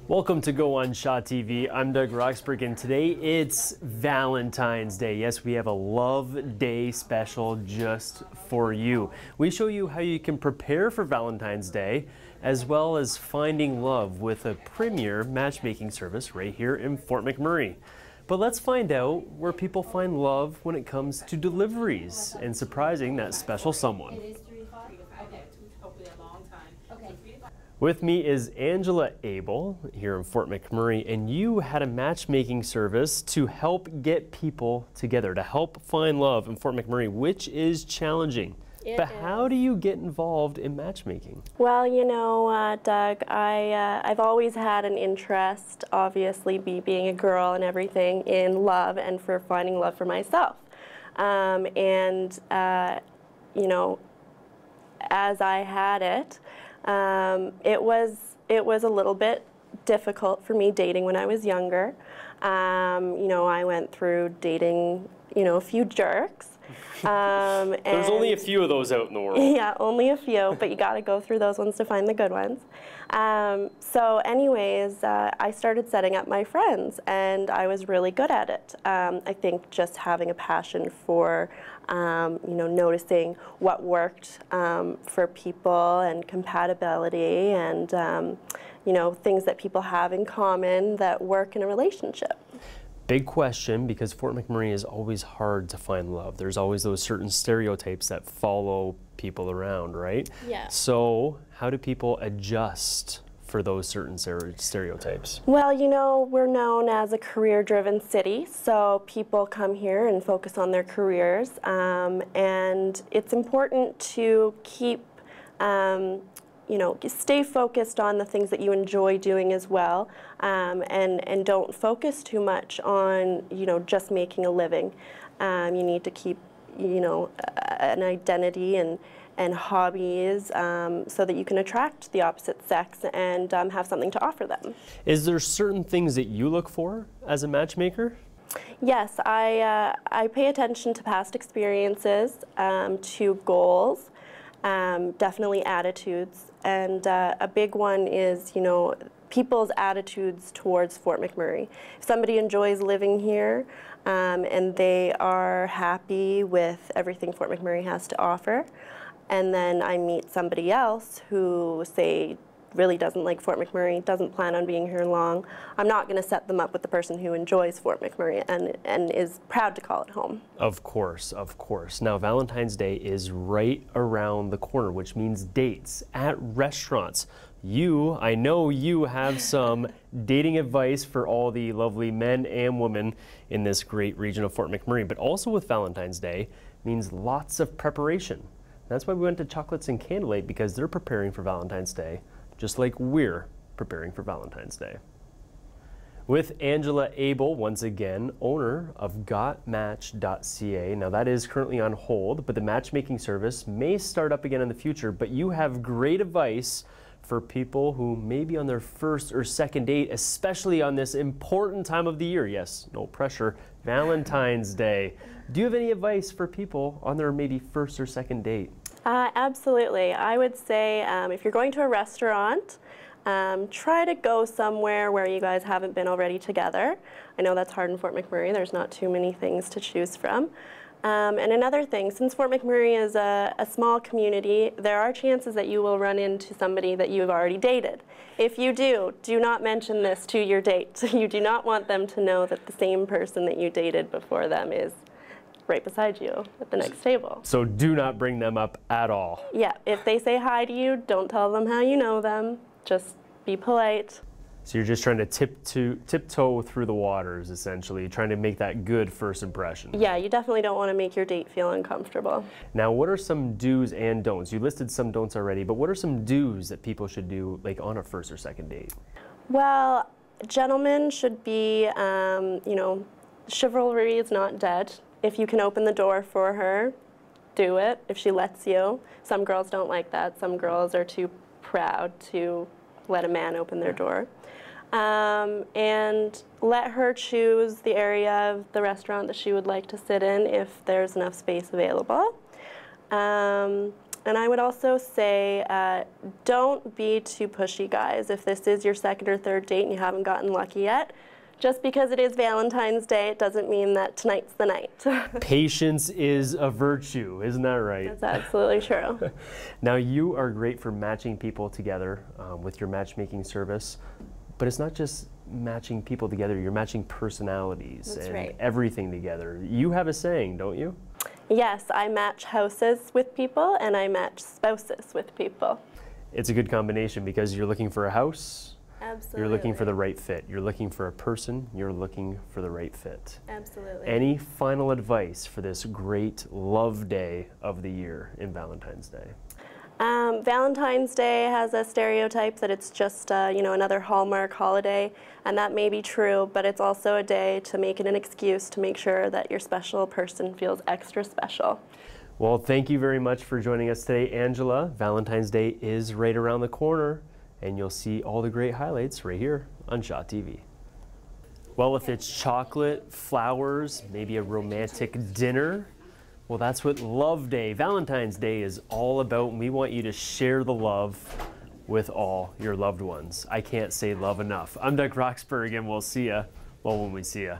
Welcome to Go On Shaw TV. I'm Doug Roxburgh, and today it's Valentine's Day. Yes, we have a Love Day special just for you. We show you how you can prepare for Valentine's Day, as well as finding love with a premier matchmaking service right here in Fort McMurray. But let's find out where people find love when it comes to deliveries and surprising that special someone. With me is Angella Abel here in Fort McMurray, and you had a matchmaking service to help get people together, to help find love in Fort McMurray, which is challenging. How do you get involved in matchmaking? Well, you know, Doug, I've always had an interest, obviously, being a girl and everything, in love and for finding love for myself. You know, as I had it, it was a little bit difficult for me dating when I was younger. You know, I went through dating, you know, a few jerks. There's only a few of those out in the world. Yeah, only a few, but you got to go through those ones to find the good ones. So anyways, I started setting up my friends, and I was really good at it. I think just having a passion for, you know, noticing what worked for people and compatibility and, you know, things that people have in common that work in a relationship. Big question, because Fort McMurray is always hard to find love. There's always those certain stereotypes that follow people around, right? Yeah. So how do people adjust for those certain stereotypes? Well, you know, we're known as a career-driven city, so people come here and focus on their careers, and it's important to keep you know, stay focused on the things that you enjoy doing as well, and don't focus too much on, you know, just making a living. You need to keep, you know, an identity and hobbies so that you can attract the opposite sex and have something to offer them. Is there certain things that you look for as a matchmaker? Yes, I pay attention to past experiences, to goals, definitely attitudes, and a big one is, you know, people's attitudes towards Fort McMurray. If somebody enjoys living here and they are happy with everything Fort McMurray has to offer, and then I meet somebody else who, say, really doesn't like Fort McMurray, doesn't plan on being here long, I'm not going to set them up with the person who enjoys Fort McMurray and is proud to call it home. Of course, of course. Now, Valentine's Day is right around the corner, which means dates at restaurants. I know you have some dating advice for all the lovely men and women in this great region of Fort McMurray, but also with Valentine's Day means lots of preparation. That's why we went to Chocolates and Candlelight, because they're preparing for Valentine's Day, just like we're preparing for Valentine's Day. With Angella Abel, once again, owner of gotmatch.ca. Now that is currently on hold, but the matchmaking service may start up again in the future, but you have great advice for people who may be on their first or second date, especially on this important time of the year. Yes, no pressure, Valentine's Day. Do you have any advice for people on their maybe first or second date? Absolutely. I would say if you're going to a restaurant, try to go somewhere where you guys haven't been already together. I know that's hard in Fort McMurray. There's not too many things to choose from. And another thing, since Fort McMurray is a small community, there are chances that you will run into somebody that you've already dated. If you do not mention this to your date. You do not want them to know that the same person that you dated before them is right beside you at the next table. So do not bring them up at all. Yeah, if they say hi to you, don't tell them how you know them. Just be polite. So you're just trying to tiptoe through the waters, essentially, trying to make that good first impression. Yeah, you definitely don't want to make your date feel uncomfortable. Now, what are some do's and don'ts? You listed some don'ts already, but what are some do's that people should do, like on a first or second date? Well, gentlemen should be, you know, chivalry is not dead. If you can open the door for her, do it, if she lets you. Some girls don't like that. Some girls are too proud to let a man open their door. And let her choose the area of the restaurant that she would like to sit in if there's enough space available. And I would also say don't be too pushy, guys. If this is your second or third date and you haven't gotten lucky yet, just because it is Valentine's Day, it doesn't mean that tonight's the night. Patience is a virtue, isn't that right? That's absolutely true. Now, you are great for matching people together with your matchmaking service, but it's not just matching people together, you're matching personalities and everything together. You have a saying, don't you? Yes, I match houses with people and I match spouses with people. It's a good combination because you're looking for a house, Absolutely. you're looking for the right fit. You're looking for a person, you're looking for the right fit. Absolutely. Any final advice for this great love day of the year in Valentine's Day? Valentine's Day has a stereotype that it's just another Hallmark holiday, and that may be true, but it's also a day to make it an excuse to make sure that your special person feels extra special. Well, thank you very much for joining us today, Angela. Valentine's Day is right around the corner, and you'll see all the great highlights right here on Shot TV. Well, if it's chocolate, flowers, maybe a romantic dinner, well, that's what Love Day, Valentine's Day is all about, and we want you to share the love with all your loved ones. I can't say love enough. I'm Doug Roxburgh, and we'll see ya, when we see ya.